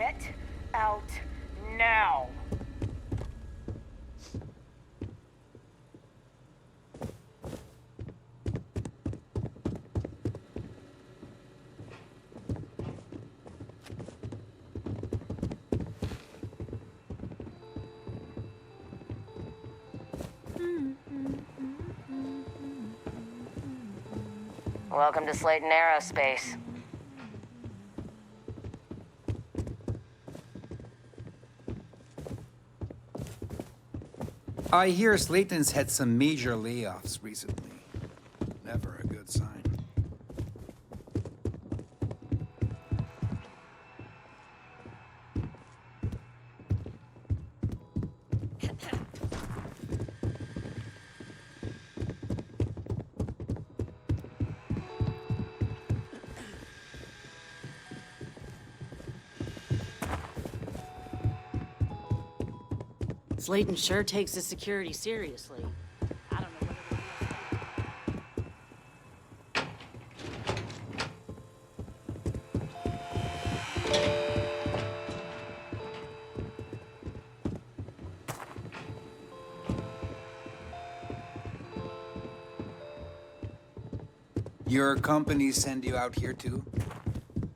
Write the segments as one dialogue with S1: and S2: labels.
S1: Get out now.
S2: Welcome to Slayton Aerospace.
S3: I hear Slayton's had some major layoffs recently. Never a good sign.
S4: Slayton sure takes his security seriously. I don't know what
S3: Your company send you out here too?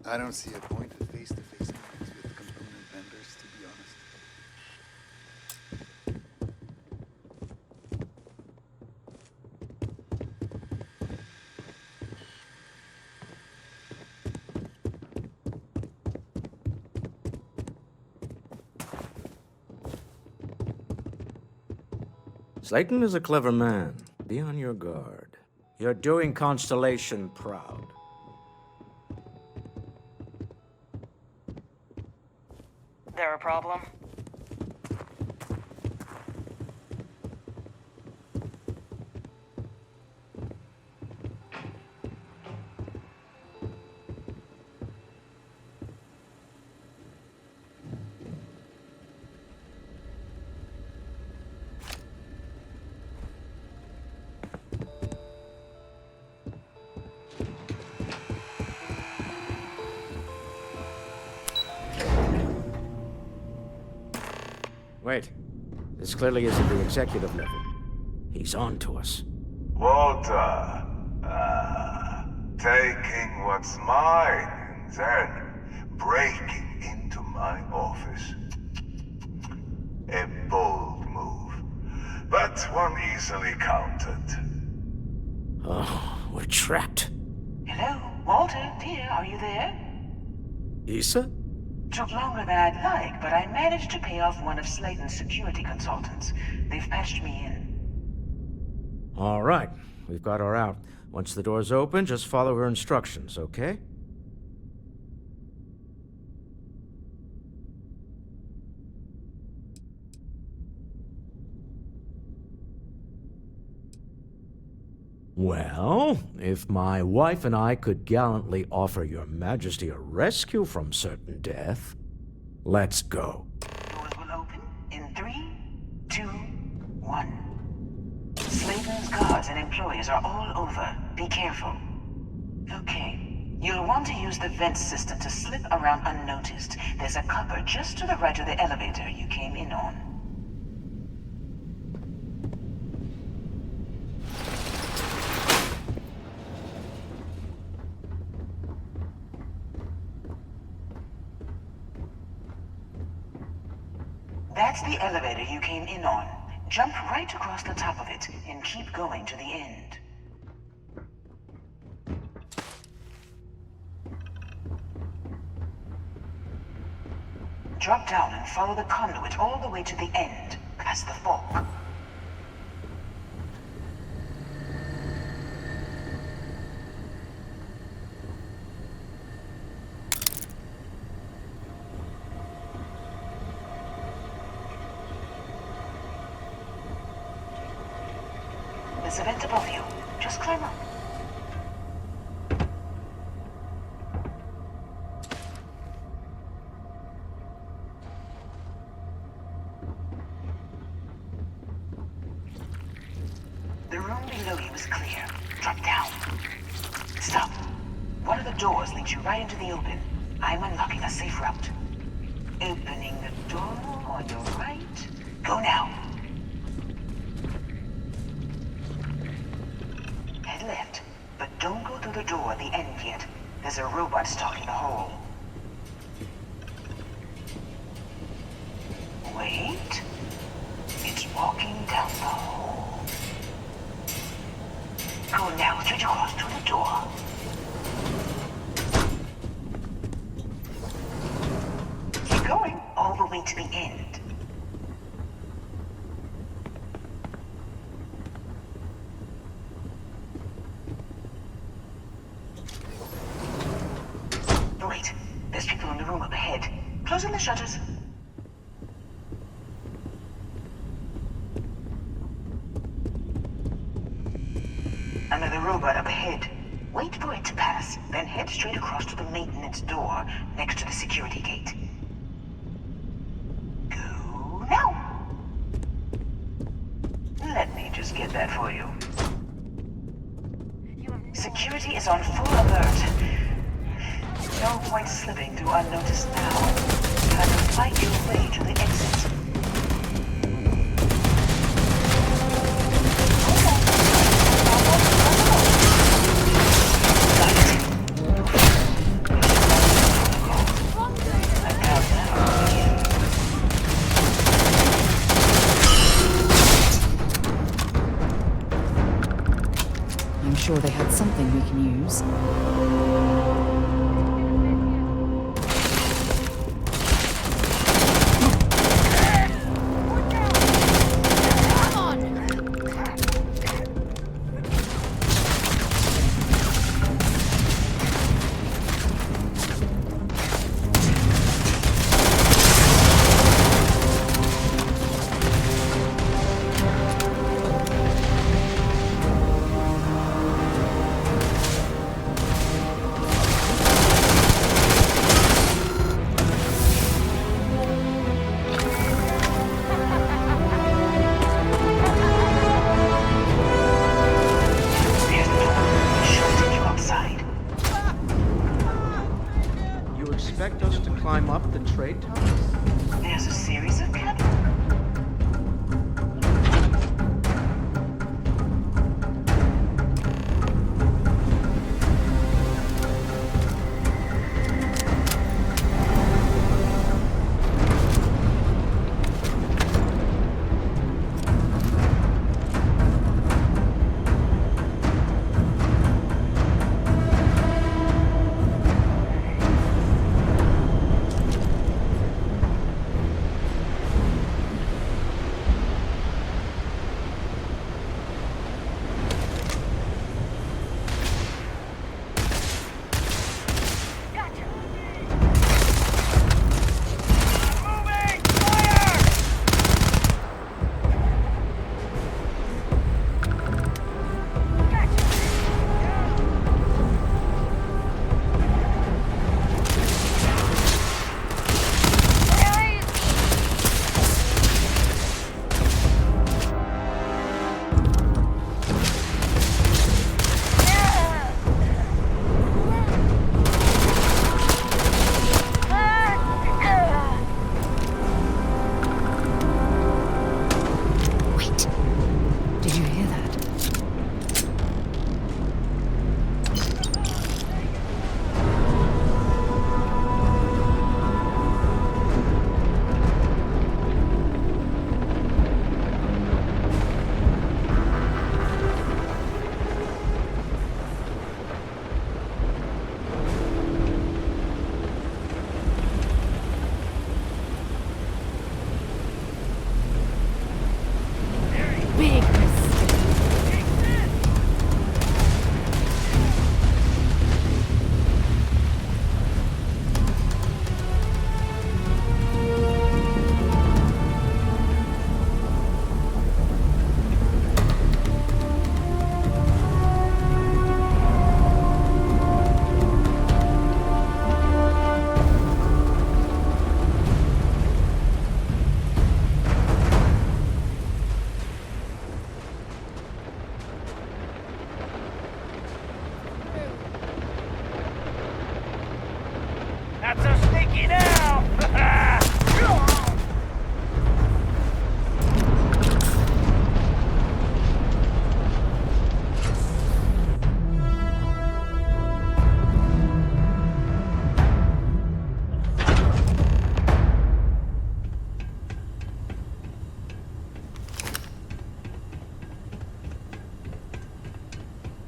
S3: I don't see a point of face-to-face meetings with component vendors, to be honest.
S5: Slayton is a clever man. Be on your guard. You're doing Constellation proud.
S2: There a problem?
S5: Wait. This clearly isn't the executive level. He's on to us.
S6: Walter, taking what's mine and then breaking into my office. A bold move, but one easily countered.
S5: Oh, we're trapped.
S7: Hello, Walter, dear, are you there?
S5: Issa?
S7: Took longer than I'd like, but I managed to pay off one of Slayton's security consultants. They've patched me in.
S5: All right. We've got her out. Once the door's open, just follow her instructions, okay? Well, if my wife and I could gallantly offer your majesty a rescue from certain death, let's go.
S7: Doors will open in 3, 2, 1. Slayton's guards and employees are all over. Be careful. Okay. You'll want to use the vent system to slip around unnoticed. There's a cupboard just to the right of the elevator you came in on. That's the elevator you came in on. Jump right across the top of it and keep going to the end. Drop down and follow the conduit all the way to the end, past the fork. There's a vent above you. Just climb up. The room below you is clear. Drop down. Stop. One of the doors leads you right into the open. I'm unlocking a safe route. Opening the door on your right. Go now. Head left, but don't go through the door at the end yet. There's a robot stalking the hole. Wait. It's walking down the hole. Go now, straight across to the door. Keep going, all the way to the end. Wait, there's people in the room up ahead. Closing the shutters. Another robot up ahead. Wait for it to pass, then head straight across to the maintenance door next to the security gate. Go now. Let me just get that for you. Security is on full alert. No point slipping through unnoticed now. Try to fight your way to the exit.
S8: I'm sure they had something we can use.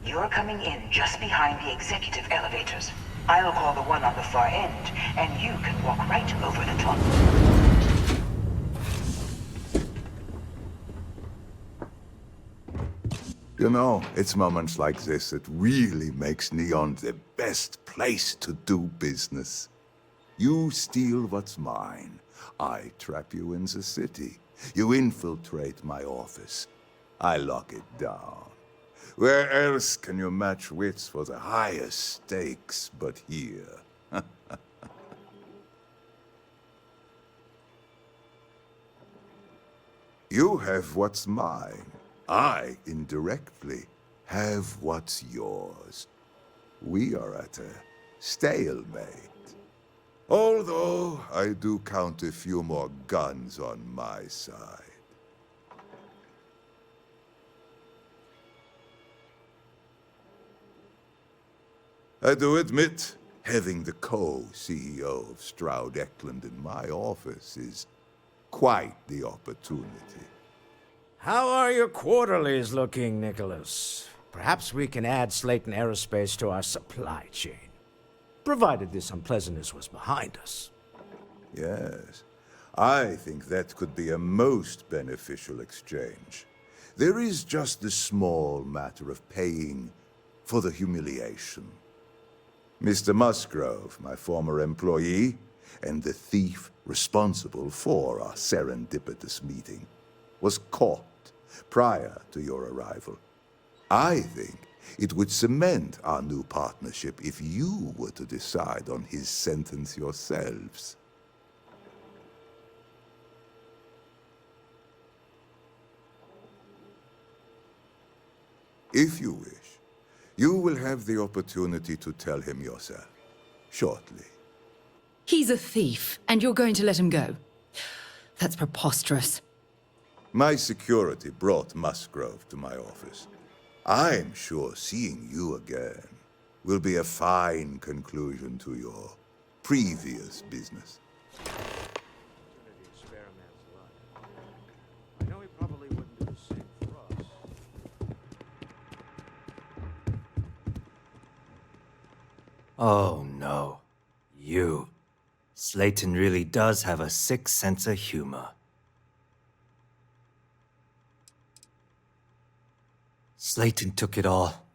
S7: You're coming in just behind the executive elevators. I'll call the one on the far end, and you can walk right over the top.
S6: You know, it's moments like this that really makes Neon the best place to do business. You steal what's mine. I trap you in the city. You infiltrate my office. I lock it down. Where else can you match wits for the highest stakes but here? You have what's mine. I, indirectly, have what's yours. We are at a stalemate. Although, I do count a few more guns on my side. I do admit, having the co-CEO of Stroud Eklund in my office is quite the opportunity.
S5: How are your quarterlies looking, Nicholas? Perhaps we can add Slayton Aerospace to our supply chain, provided this unpleasantness was behind us.
S6: Yes, I think that could be a most beneficial exchange. There is just the small matter of paying for the humiliation. Mr. Musgrove, my former employee, and the thief responsible for our serendipitous meeting, was caught prior to your arrival. I think it would cement our new partnership if you were to decide on his sentence yourselves. If you wish, you will have the opportunity to tell him yourself, shortly.
S8: He's a thief, and you're going to let him go? That's preposterous.
S6: My security brought Musgrove to my office. I'm sure seeing you again will be a fine conclusion to your previous business.
S5: I know he probably wouldn't do the same for us.
S9: Oh no. You. Slayton really does have a sick sense of humor. Slayton took it all.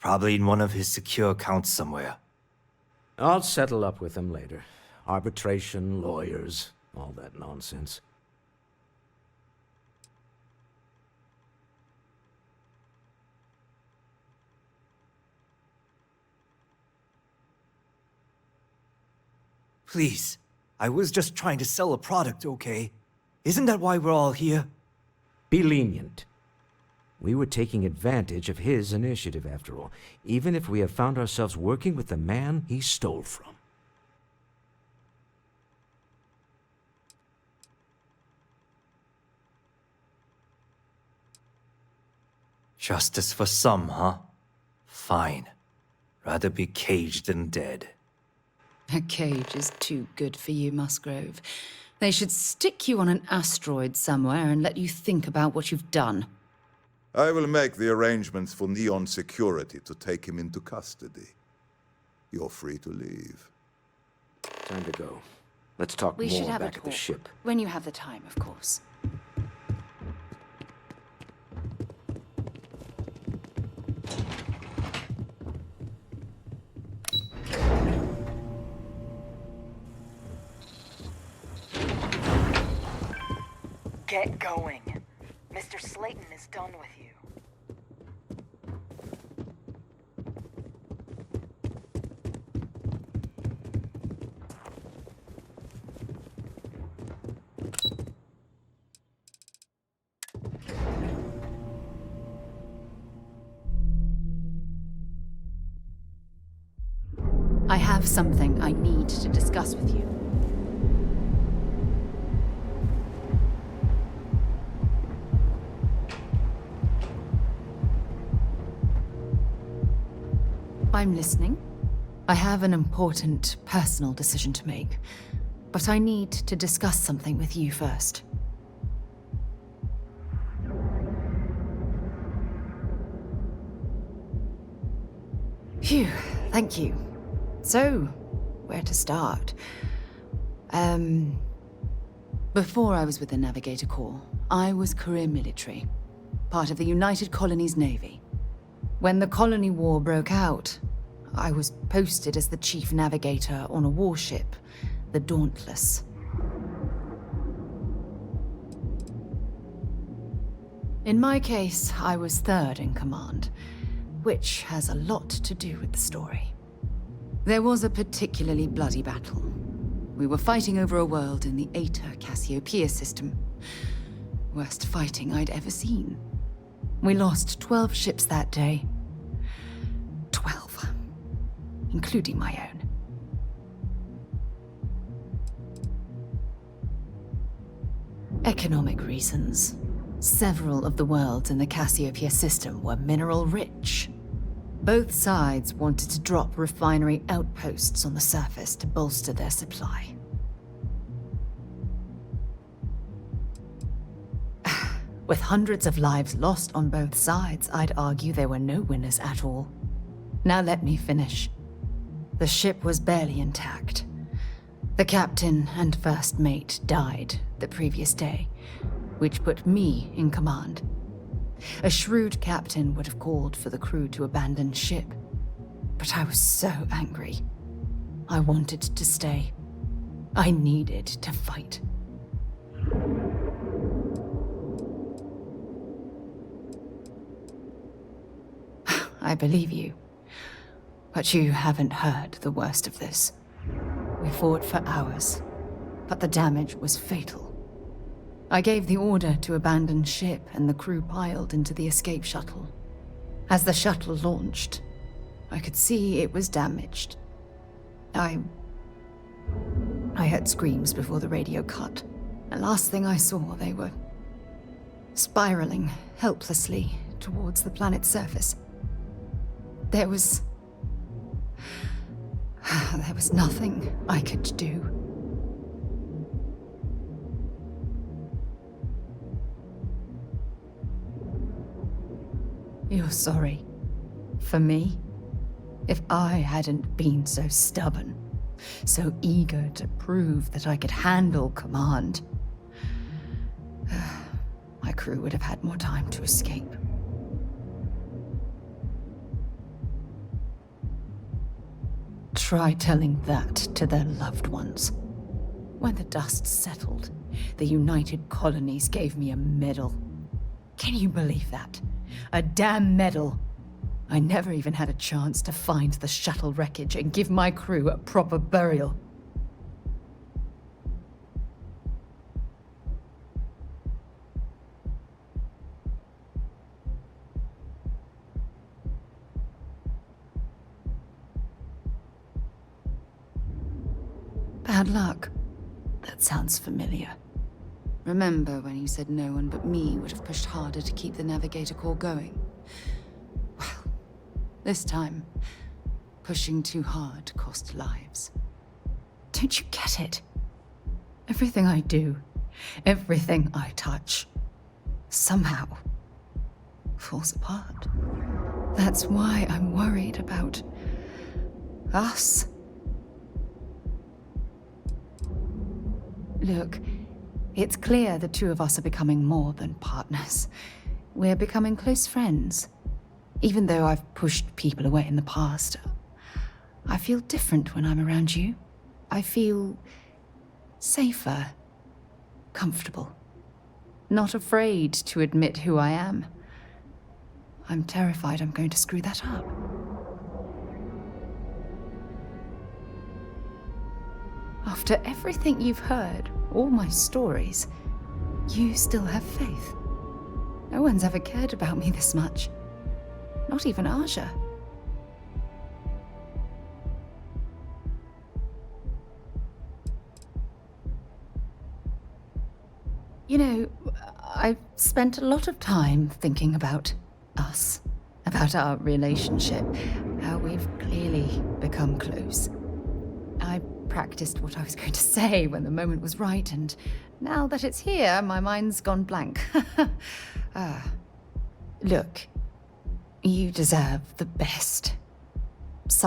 S9: Probably in one of his secure accounts somewhere.
S5: I'll settle up with him later. Arbitration, lawyers, all that nonsense.
S9: Please, I was just trying to sell a product, okay? Isn't that why we're all here?
S5: Be lenient. We were taking advantage of his initiative, after all, even if we have found ourselves working with the man he stole from.
S9: Justice for some, huh? Fine. Rather be caged than dead.
S8: A cage is too good for you, Musgrove. They should stick you on an asteroid somewhere and let you think about what you've done.
S6: I will make the arrangements for Neon Security to take him into custody. You're free to leave.
S5: Time to go. Let's talk
S8: We should
S5: more
S8: have a
S5: back at the
S8: talk.
S5: ship.
S8: When you have the time, of course.
S2: Get going. Mr. Slayton is done with you.
S8: I have something I need to discuss with you. I'm listening. I have an important personal decision to make, but I need to discuss something with you first. Phew, thank you. So, where to start? Before I was with the Navigator Corps, I was career military, part of the United Colonies Navy. When the Colony War broke out, I was posted as the chief navigator on a warship, the Dauntless. In my case, I was third in command, which has a lot to do with the story. There was a particularly bloody battle. We were fighting over a world in the Eta Cassiopeia system. Worst fighting I'd ever seen. We lost 12 ships that day. 12. Including my own. Economic reasons. Several of the worlds in the Cassiopeia system were mineral rich. Both sides wanted to drop refinery outposts on the surface to bolster their supply. With hundreds of lives lost on both sides, I'd argue there were no winners at all. Now let me finish. The ship was barely intact. The captain and first mate died the previous day, which put me in command. A shrewd captain would have called for the crew to abandon ship, but I was so angry. I wanted to stay. I needed to fight. I believe you, but you haven't heard the worst of this. We fought for hours, but the damage was fatal. I gave the order to abandon ship and the crew piled into the escape shuttle. As the shuttle launched, I could see it was damaged. I heard screams before the radio cut. The last thing I saw, they were spiraling helplessly towards the planet's surface. There was nothing I could do. You're sorry. For me? If I hadn't been so stubborn, so eager to prove that I could handle command, my crew would have had more time to escape. Try telling that to their loved ones. When the dust settled, the United Colonies gave me a medal. Can you believe that? A damn medal. I never even had a chance to find the shuttle wreckage and give my crew a proper burial. Bad luck. That sounds familiar. Remember when you said no one but me would have pushed harder to keep the Navigator Corps going? Well, this time, pushing too hard cost lives. Don't you get it? Everything I do, everything I touch, somehow falls apart. That's why I'm worried about us. Look, it's clear the two of us are becoming more than partners. We're becoming close friends. Even though I've pushed people away in the past, I feel different when I'm around you. I feel safer, comfortable, not afraid to admit who I am. I'm terrified I'm going to screw that up. After everything you've heard, all my stories, you still have faith. No one's ever cared about me this much. Not even Aja. You know, I've spent a lot of time thinking about us, about our relationship, how we've clearly become close. I practiced what I was going to say when the moment was right, and now that it's here, my mind's gone blank. Look, you deserve the best.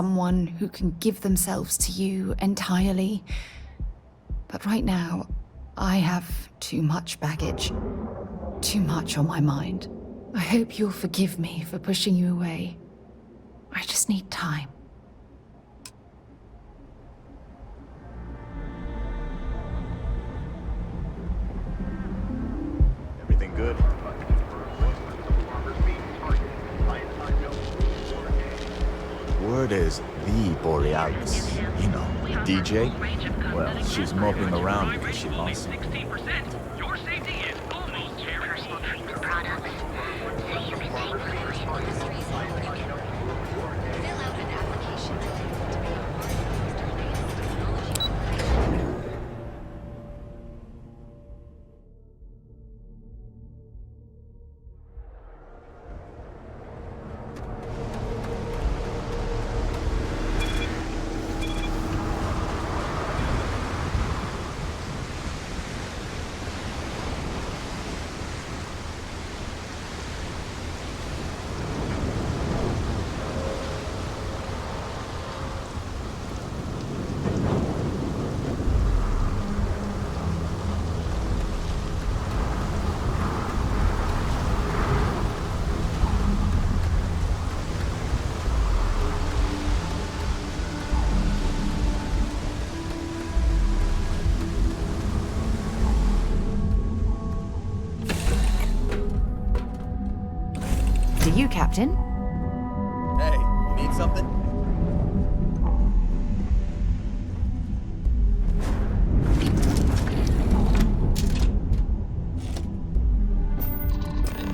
S8: someone who can give themselves to you entirely. But right now, I have too much baggage. Too much on my mind. I hope you'll forgive me for pushing you away. I just need time.
S10: Everything good? Word is the Borealis. You know, the DJ? Well, she's moping around because she lost him.
S1: Your safety is almost guaranteed.
S11: Personal trainer products. So you can take photos for this reason. You can fill out an application to be a part of Mr. Latest technology.
S8: To you, Captain.
S10: Hey, you need something?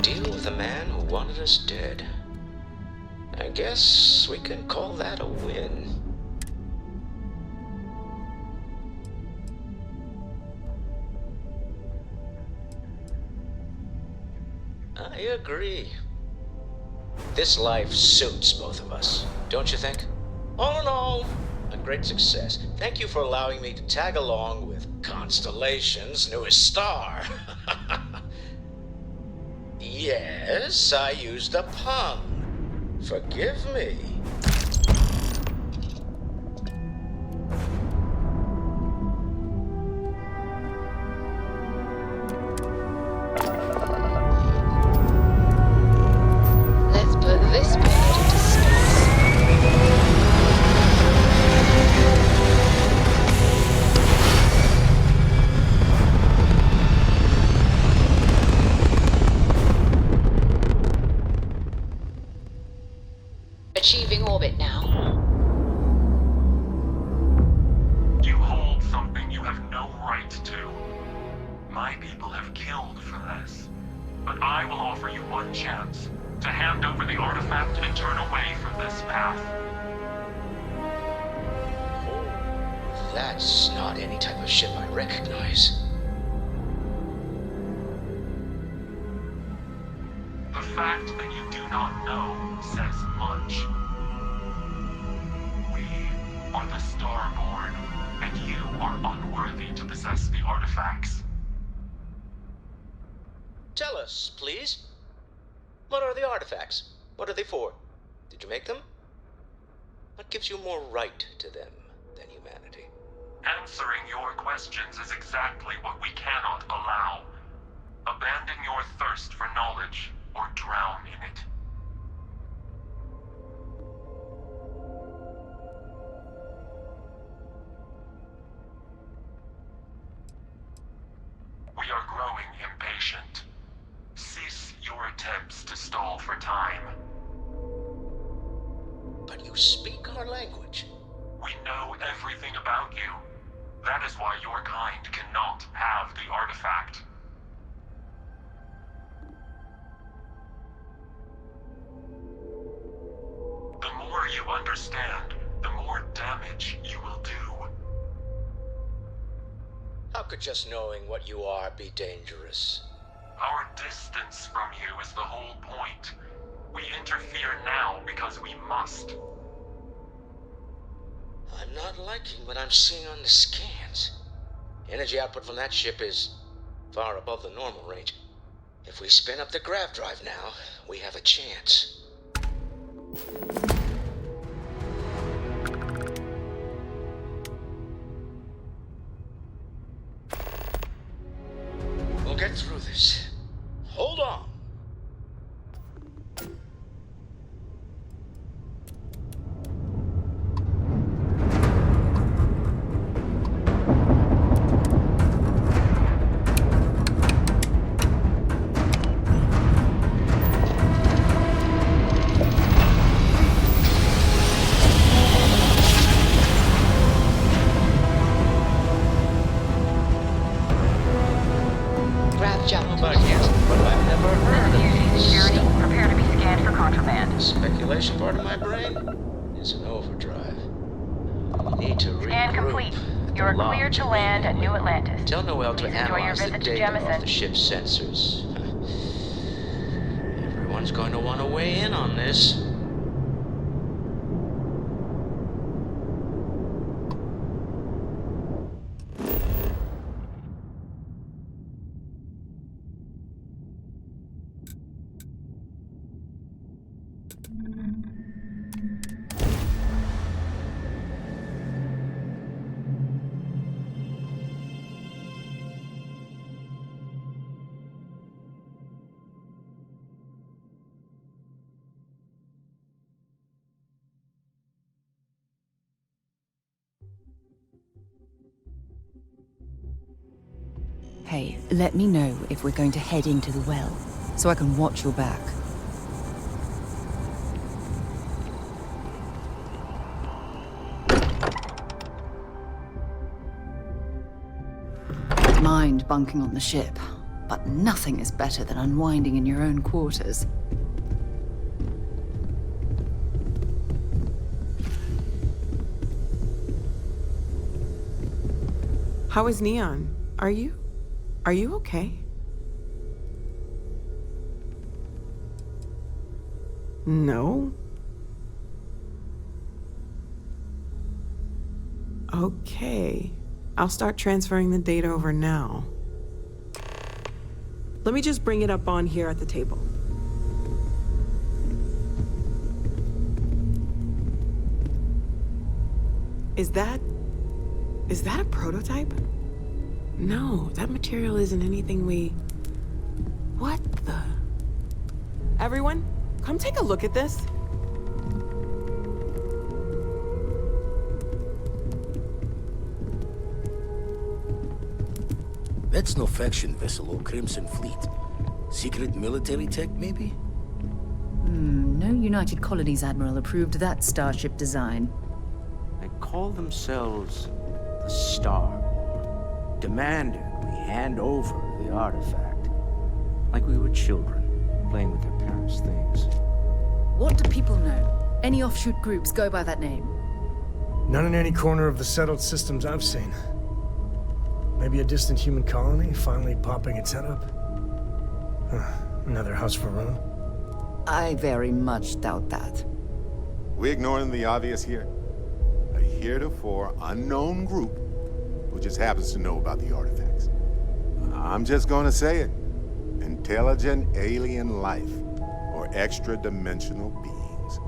S5: Deal with a man who wanted us dead. I guess we can call that a win. I agree. This life suits both of us, don't you think? All in all, a great success. Thank you for allowing me to tag along with Constellation's newest star. Yes, I used a pun. Forgive me.
S11: Let's put this bird into space. Achieving orbit now.
S12: You hold something you have no right to. My people have killed for this. But I will offer you one chance to hand over the artifact and turn away from this path.
S5: Oh, that's not any type of ship I recognize.
S12: The fact that you do not know says much. We are the Starborn, and you are unworthy to possess the artifacts.
S5: Tell us, please. What are the artifacts? What are they for? Did you make them? What gives you more right to them than humanity?
S12: Answering your questions is exactly what we cannot allow. Abandon your thirst for knowledge, or drown in it. We are growing impatient. Cease your attempts to stall for time.
S5: But you speak our language.
S12: We know everything about you. That is why your kind cannot have the artifact. The more you understand, the more damage you will do.
S5: How could just knowing what you are be dangerous?
S12: Our distance from you is the whole point. We interfere now because we must.
S5: I'm not liking what I'm seeing on the scans. Energy output from that ship is far above the normal range. If we spin up the grav drive now, we have a chance. is an overdrive. We need to regroup.
S2: Scan complete. You are
S5: Belong
S2: cleared to land at New Atlantis.
S5: Tell Noel to
S2: Please enjoy your
S5: analyze the
S2: visit to
S5: data off
S2: Jemison.
S5: the ship's sensors. Everyone's going to want to weigh in on this.
S8: Hey, let me know if we're going to head into the well, so I can watch your back. Don't mind bunking on the ship, but nothing is better than unwinding in your own quarters.
S13: How is Neon? Are you okay? No? Okay. I'll start transferring the data over now. Let me just bring it up on here at the table. Is that a prototype? No, that material isn't anything we... What the... Everyone, come take a look at this.
S14: That's no faction vessel or Crimson Fleet. Secret military tech, maybe?
S8: No United Colonies Admiral approved that starship design.
S15: They call themselves the Star. Demanded we hand over the artifact. Like we were children, playing with their parents' things.
S8: What do people know? Any offshoot groups go by that name?
S16: None in any corner of the settled systems I've seen. Maybe a distant human colony finally popping its head up? Another house for Rune?
S8: I very much doubt that.
S17: We ignoring the obvious here? A heretofore unknown group who just happens to know about the artifacts. I'm just gonna say it. Intelligent alien life, or extra-dimensional beings.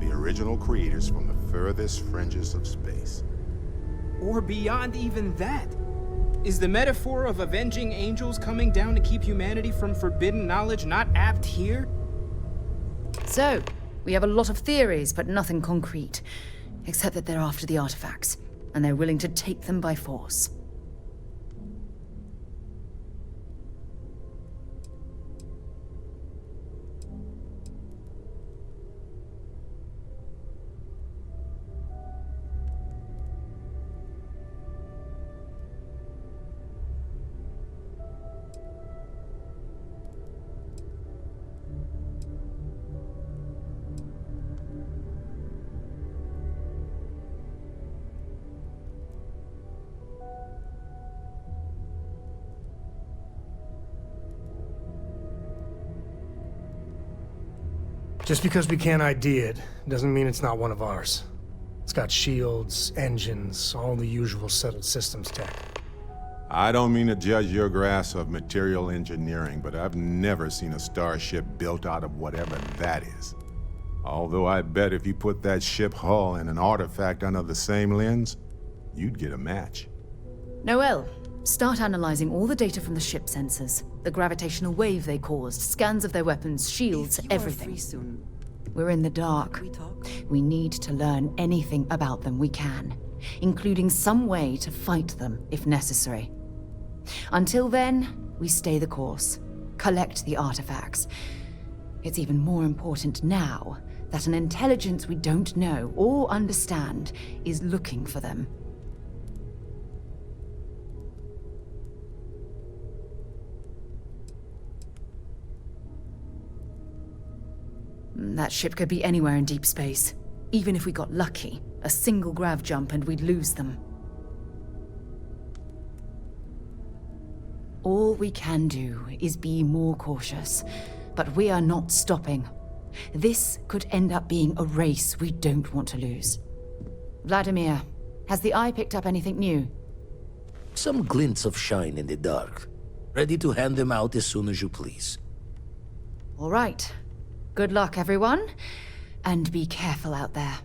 S17: The original creators from the furthest fringes of space.
S18: Or beyond even that. Is the metaphor of avenging angels coming down to keep humanity from forbidden knowledge not apt here?
S8: So, we have a lot of theories, but nothing concrete. Except that they're after the artifacts, and they're willing to take them by force.
S16: Just because we can't ID it, doesn't mean it's not one of ours. It's got shields, engines, all the usual settled systems tech.
S17: I don't mean to judge your grasp of material engineering, but I've never seen a starship built out of whatever that is. Although I bet if you put that ship hull and an artifact under the same lens, you'd get a match.
S8: Noel, start analyzing all the data from the ship sensors. The gravitational wave they caused, scans of their weapons, shields, everything. We're in the dark. We need to learn anything about them we can, including some way to fight them if necessary. Until then, we stay the course, collect the artifacts. It's even more important now that an intelligence we don't know or understand is looking for them. That ship could be anywhere in deep space, Even if we got lucky, a single grav jump and we'd lose them. All we can do is be more cautious, but we are not stopping. This could end up being a race we don't want to lose. Vladimir, has the Eye picked up anything new?
S14: Some glints of shine in the dark. Ready to hand them out as soon as you please.
S8: All right. Good luck, everyone. And be careful out there.